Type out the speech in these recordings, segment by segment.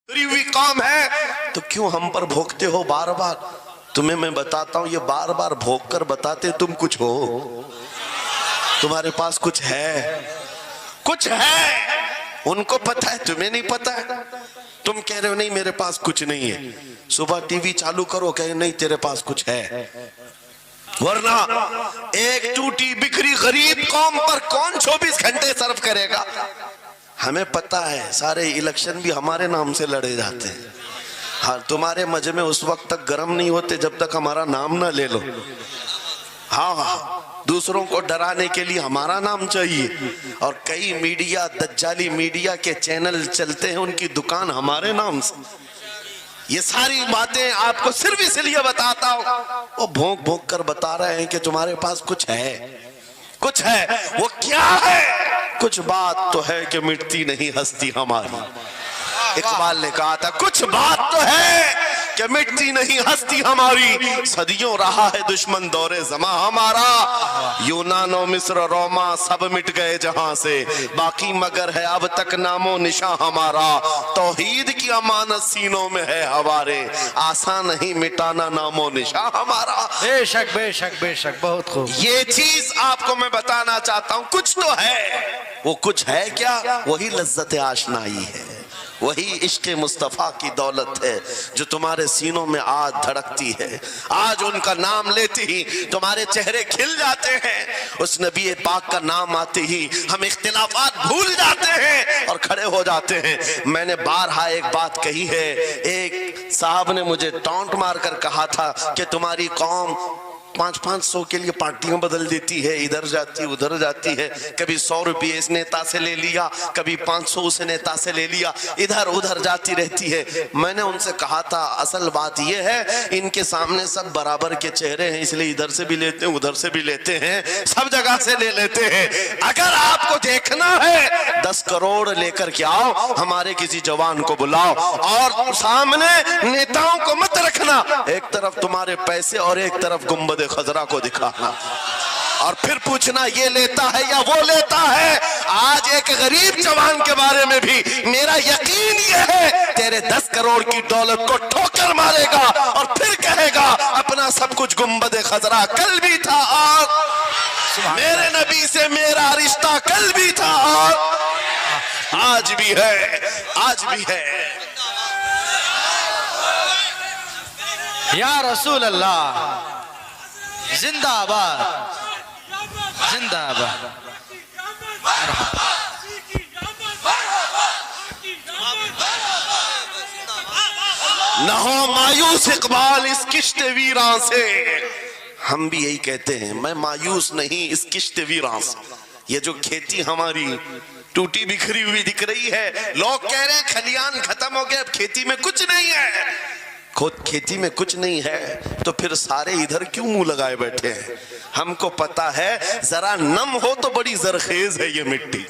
हुई कौम है तो क्यों हम पर भोगते हो बार बार। तुम्हें मैं बताता हूं, ये बार बार भोग कर बताते तुम कुछ हो, तुम्हारे पास कुछ है, कुछ है। उनको पता है, तुम्हें नहीं पता है। तुम कह रहे हो नहीं मेरे पास कुछ नहीं है, सुबह टीवी चालू करो कहे नहीं तेरे पास कुछ है। वरना एक टूटी बिखरी गरीब कौम पर कौन 24 घंटे सर्व करेगा। हमें पता है सारे इलेक्शन भी हमारे नाम से लड़े जाते हैं। हाँ, तुम्हारे मजे में उस वक्त तक गर्म नहीं होते जब तक हमारा नाम ना ले लो। हाँ, दूसरों को डराने के लिए हमारा नाम चाहिए। और कई मीडिया, दज्जाली मीडिया के चैनल चलते हैं, उनकी दुकान हमारे नाम से। ये सारी बातें आपको सिर्फ इसलिए बताता हूं, वो भोंक भोंक कर बता रहे हैं कि तुम्हारे पास कुछ है, कुछ है। वो क्या है? कुछ बात तो है कि मिटती नहीं हस्ती हमारी। इकबाल ने कहा था कुछ बात तो है कि मिटती नहीं हस्ती हमारी। सदियों रहा है दुश्मन दौरे जमा हमारा। यूनानो मिस्र रोमा सब मिट गए जहां से, बाकी मगर है अब तक नामो निशा हमारा। तौहीद की अमानत सीनों में है हमारे, आसान नहीं मिटाना नामो निशा हमारा। बेशक बेशक बेशक, बहुत खूब। ये चीज आपको मैं बताना चाहता हूं, कुछ तो है। वो कुछ है क्या? वही लज्जत आशनाई है, वही इश्क मुस्तफा की दौलत है जो तुम्हारे सीनों में आज धड़कती है। आज उनका नाम लेते ही तुम्हारे चेहरे खिल जाते हैं। उस नबी पाक का नाम आते ही हम इख्तिलाफात भूल जाते हैं और खड़े हो जाते हैं। मैंने बारहा एक बात कही है, एक साहब ने मुझे टॉन्ट मारकर कहा था कि तुम्हारी कौम 500-500 के लिए पार्टियां बदल देती है, इधर जाती उधर जाती है। कभी 100 रुपये इस नेता से ले लिया, कभी 500 उस नेता से ले लिया, इधर उधर जाती रहती है। मैंने उनसे कहा था असल बात यह है इनके सामने सब बराबर के चेहरे हैं, इसलिए इधर से भी लेते हैं उधर से भी लेते हैं, सब जगह से ले लेते हैं। अगर आपको देखना है 10 करोड़ लेकर के आओ, हमारे किसी जवान को बुलाओ और सामने नेताओं को मत रखना। एक तरफ तुम्हारे पैसे और एक तरफ गुंबद खजरा को दिखाना और फिर पूछना ये लेता है या वो लेता है। आज एक गरीब जवान के बारे में भी मेरा यकीन ये है तेरे 10 करोड़ की दौलत को ठोकर मारेगा और फिर कहेगा अपना सब कुछ गुंबद खजरा कल भी था और मेरे नबी से मेरा रिश्ता कल भी था और आज भी है, आज भी है। या रसूल अल्लाह जिंदाबाद जिंदाबाद। न हो मायूस इकबाल इस किश्त वीरां से। हम भी यही कहते हैं, मैं मायूस नहीं इस किश्त वीरां से। ये जो खेती हमारी टूटी बिखरी हुई दिख रही है, लोग कह रहे हैं खलियान खत्म हो गए, अब खेती में कुछ नहीं है। खुद खेती में कुछ नहीं है तो फिर सारे इधर क्यों मुंह लगाए बैठे हैं? हमको पता है जरा नम हो तो बड़ी जरखेज है ये मिट्टी,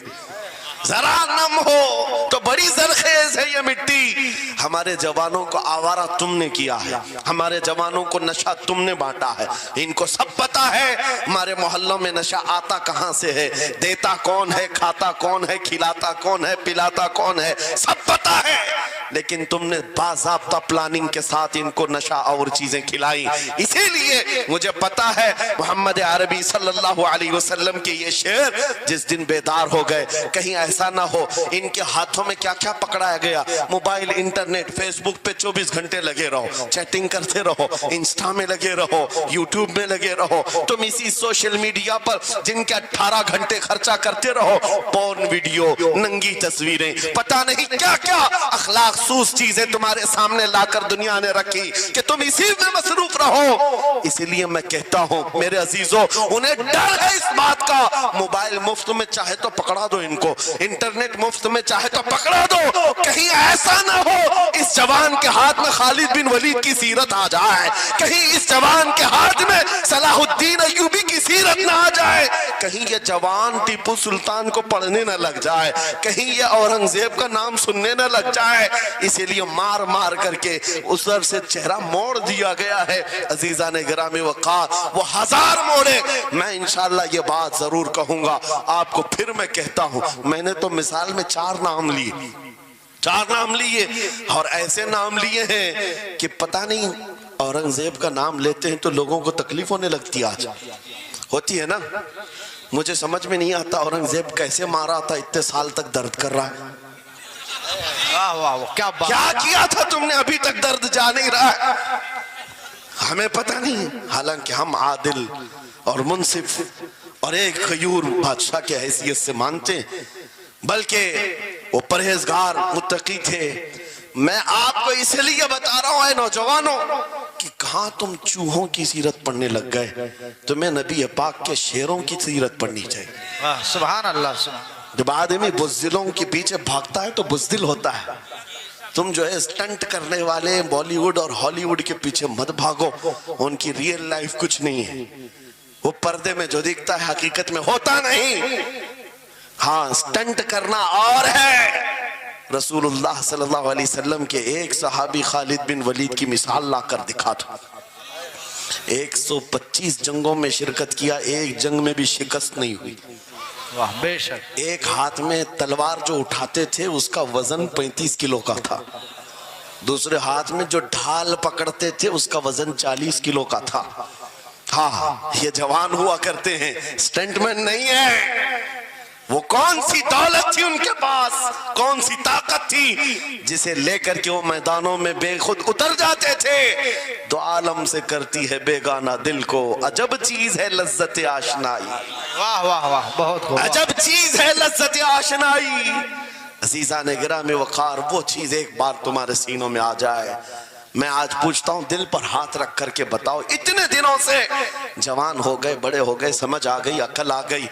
जरा नम हो तो बड़ी जरखेज है ये मिट्टी। हमारे जवानों को आवारा तुमने किया है, हमारे जवानों को नशा तुमने बांटा है। इनको सब पता है हमारे मोहल्लों में नशा आता कहां से है, देता कौन है, खाता कौन है, खिलाता कौन है, पिलाता कौन है, सब पता है। लेकिन तुमने बाज़ाब्ता प्लानिंग के साथ इनको नशा और चीजें खिलाई। इसीलिए मुझे पता है मोहम्मद अरबी सल्लल्लाहु अलैहि वसल्लम के ये शेर जिस दिन बेदार हो गए, कहीं ऐसा ना हो इनके हाथों में क्या क्या पकड़ाया गया। मोबाइल, इंटरनेट, फेसबुक पे 24 घंटे लगे रहो, चैटिंग करते रहो, इंस्टा में लगे रहो, यूट्यूब में लगे रहो, तुम इसी सोशल मीडिया पर जिनके 18 घंटे खर्चा करते रहो, पोर्न वीडियो, नंगी तस्वीरें, पता नहीं क्या क्या अखलाक सूस चीजें तुम्हारे सामने लाकर दुनिया ने रखी कि तुम इसी में मसरूफ रहो। इसीलिए मैं कहता हूं मेरे अजीजों, उन्हें डर है इस बात का। मोबाइल मुफ्त में चाहे तो पकड़ा दो इनको, इंटरनेट मुफ्त में चाहे तो पकड़ा दो, कहीं ऐसा ना हो इस जवान के हाथ में खालिद बिन वलीद की सीरत आ जाए, कहीं इस जवान के हाथ में सलाहुद्दीन अय्यूबी की सीरत ना आ जाए, कहीं ये जवान टीपू सुल्तान को पढ़ने न लग जाए, कहीं ये औरंगजेब का नाम सुनने न लग जाए। इसीलिए मार मार करके उधर से चेहरा मोड़ दिया गया है। अजीजा ने गिरामी वक़ार, वो 1000 मोड़े। मैं इंशाअल्लाह ये बात जरूर कहूंगा आपको। फिर मैं कहता हूं, मैंने तो मिसाल में 4 नाम लिए, 4 नाम लिए और ऐसे नाम लिए हैं कि पता नहीं औरंगजेब का नाम लेते हैं तो लोगों को तकलीफ होने लगती है। आज होती है ना। मुझे समझ में नहीं आता औरंगजेब कैसे मारा था, इतने साल तक दर्द कर रहा है। वाह वाह वाह, क्या बात। क्या किया था तुमने, अभी तक दर्द जा नहीं रहा है। हमें पता नहीं, हालांकि हम आदिल और मुंसिफ और एक खयूर बादशाह के हैसियत से मानते, बल्कि वो परहेजगार मुत्तकी थे। मैं आपको इसलिए बता रहा हूं नौजवानों कि कहां तुम चूहों की सीरत पढ़ने लग गए। तुम्हें नबी पाक के शेरों की सीरत पढ़नी चाहिए। वाह, सुभान अल्लाह, सुभान। जब आदमी बुज़दिलों के पीछे भागता है तो बुज़दिल होता है। तुम जो है स्टंट करने वाले बॉलीवुड और हॉलीवुड के पीछे मत भागो, उनकी रियल लाइफ कुछ नहीं है। वो पर्दे में जो दिखता है हकीकत में होता नहीं। हाँ, स्टंट करना और है। रसूलुल्लाह सल्लल्लाहु अलैहि वसल्लम के एक सहाबी खालिद बिन वलीद की मिसाल लाकर दिखा था। 125 जंगों में शिरकत किया, एक जंग में भी शिकस्त नहीं हुई। वाह, बेशक। एक हाथ में तलवार जो उठाते थे उसका वजन 35 किलो का था। दूसरे हाथ में जो ढाल पकड़ते थे उसका वजन 40 किलो का था। हाँ, ये जवान हुआ करते हैं, स्टंटमैन नहीं है। वो कौन सी दौलत थी उनके पास, कौन सी ताकत थी जिसे लेकर के वो मैदानों में बेखुद उतर जाते थे। दो आलम से करती है बेगाना दिल को, अजब चीज है लज्जत आशनाई। वाह वाह वाह, बहुत खूब। अजब चीज है लज्जत आशनाई। अजीजा ने गिरा में वकार, वो चीज एक बार तुम्हारे सीनों में आ जाए। मैं आज पूछता हूँ, दिल पर हाथ रख करके बताओ, इतने दिनों से जवान हो गए, बड़े हो गए, समझ आ गई, अकल आ गई,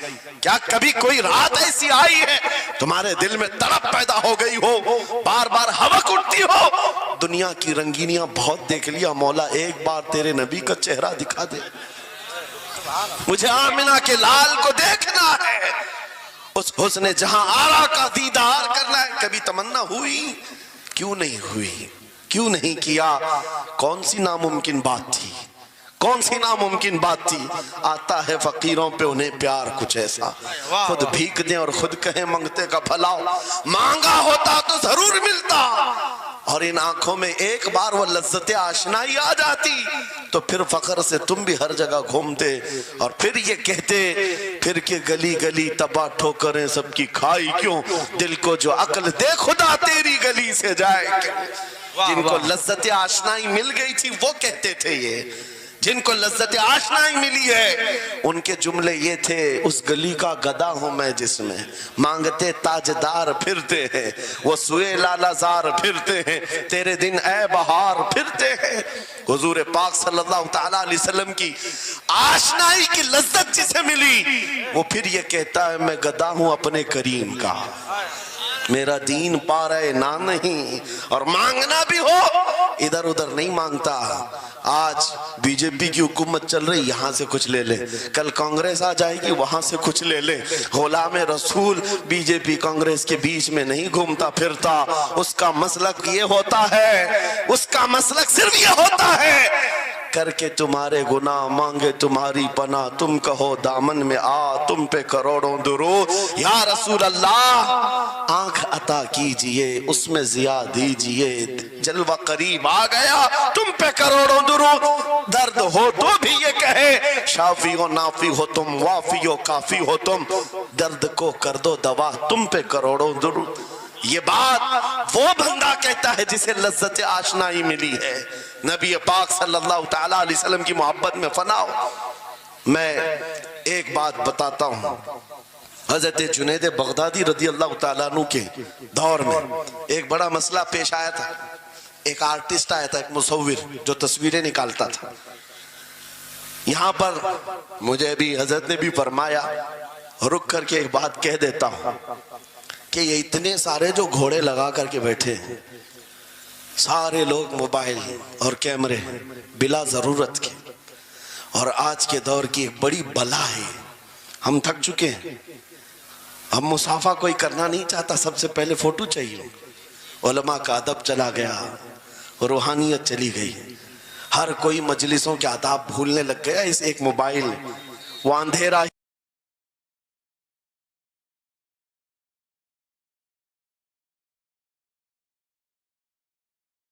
क्या कभी कोई रात ऐसी आई है तुम्हारे दिल में तड़प पैदा हो गई हो, बार बार हवक उठती हो? दुनिया की रंगीनियां बहुत देख लिया, मौला एक बार तेरे नबी का चेहरा दिखा दे, मुझे आमिना के लाल को देखना है, उस हुस्न जहां आरा का दीदार करना है। कभी तमन्ना हुई? क्यों नहीं हुई, क्यों नहीं किया? कौन सी नामुमकिन बात थी, कौन सी नामुमकिन बात थी? आता है फकीरों पे उन्हें प्यार कुछ ऐसा, खुद भीख दें और खुद कहें मंगते का भला, मांगा होता तो जरूर मिलता। और इन आंखों में एक बार वो लज्जत आशनाई आ जाती तो फिर फख्र से तुम भी हर जगह घूमते और फिर ये कहते, फिर के गली गली तबाह ठोकरें सबकी खाई क्यों, दिल को जो अक्ल दे खुदा तेरी गली से जाए क्यों। जिनको लज्जत आशनाई मिल गई थी वो कहते थे ये, जिनको लज्जत आशनाई मिली है उनके जुमले ये थे, उस गली का गदा हूं मैं जिसमें मांगते ताजदार फिरते हैं, वो सुए लालाजार फिरते हैं, तेरे दिन ए बहार फिरते हैं। हुजूर पाक सल्लल्लाहु तआला अलैहि वसल्लम की आशनाई की लज्जत जिसे मिली वो फिर ये कहता है, मैं गदा हूं अपने करीम का, मेरा दीन पा रहे ना नहीं, और मांगना भी हो इधर उधर नहीं मांगता। आज बीजेपी की हुकूमत चल रही, यहाँ से कुछ ले ले, कल कांग्रेस आ जाएगी वहां से कुछ ले ले। गुलाम रसूल बीजेपी कांग्रेस के बीच में नहीं घूमता फिरता, उसका मसलक ये होता है, उसका मसलक सिर्फ ये होता है, करके तुम्हारे गुनाह मांगे तुम्हारी पनाह, तुम कहो दामन में आ तुम पे करोड़ों दुरूद, या रसूल अल्लाह आंख अता कीजिए उसमें जिया दीजिए, जलवा करीब आ गया तुम पे करोड़ों दुरूद, दर्द हो तो भी ये कहे शाफी हो नाफी हो तुम, वाफी हो काफी हो तुम, दर्द को कर दो दवा तुम पे करोड़ों दुरूद। ये बात वो बंदा कहता है जिसे लज्जत आशनाई मिली है, नबी पाक सल्लल्लाहु तआला अलैहि वसल्लम की मोहब्बत में फना हो। मैं एक बात बताता हूँ, हजरत जुनैद बगदादी रदी अल्लाह तआला अन्हु के दौर में एक बड़ा मसला पेश आया था। एक आर्टिस्ट आया था, एक मुसव्विर जो तस्वीरें निकालता था। यहाँ पर मुझे भी हजरत ने भी फरमाया, रुक करके एक बात कह देता हूँ कि ये इतने सारे जो घोड़े लगा करके बैठे हैं, सारे लोग मोबाइल और कैमरे बिला जरूरत के, और आज के दौर की एक बड़ी बला है। हम थक चुके हैं, हम मुसाफा कोई करना नहीं चाहता, सबसे पहले फोटो चाहिए। उलमा का अदब चला गया, रूहानियत चली गई, हर कोई मजलिसों के आदाब भूलने लग गया। इस एक मोबाइल वो अंधेरा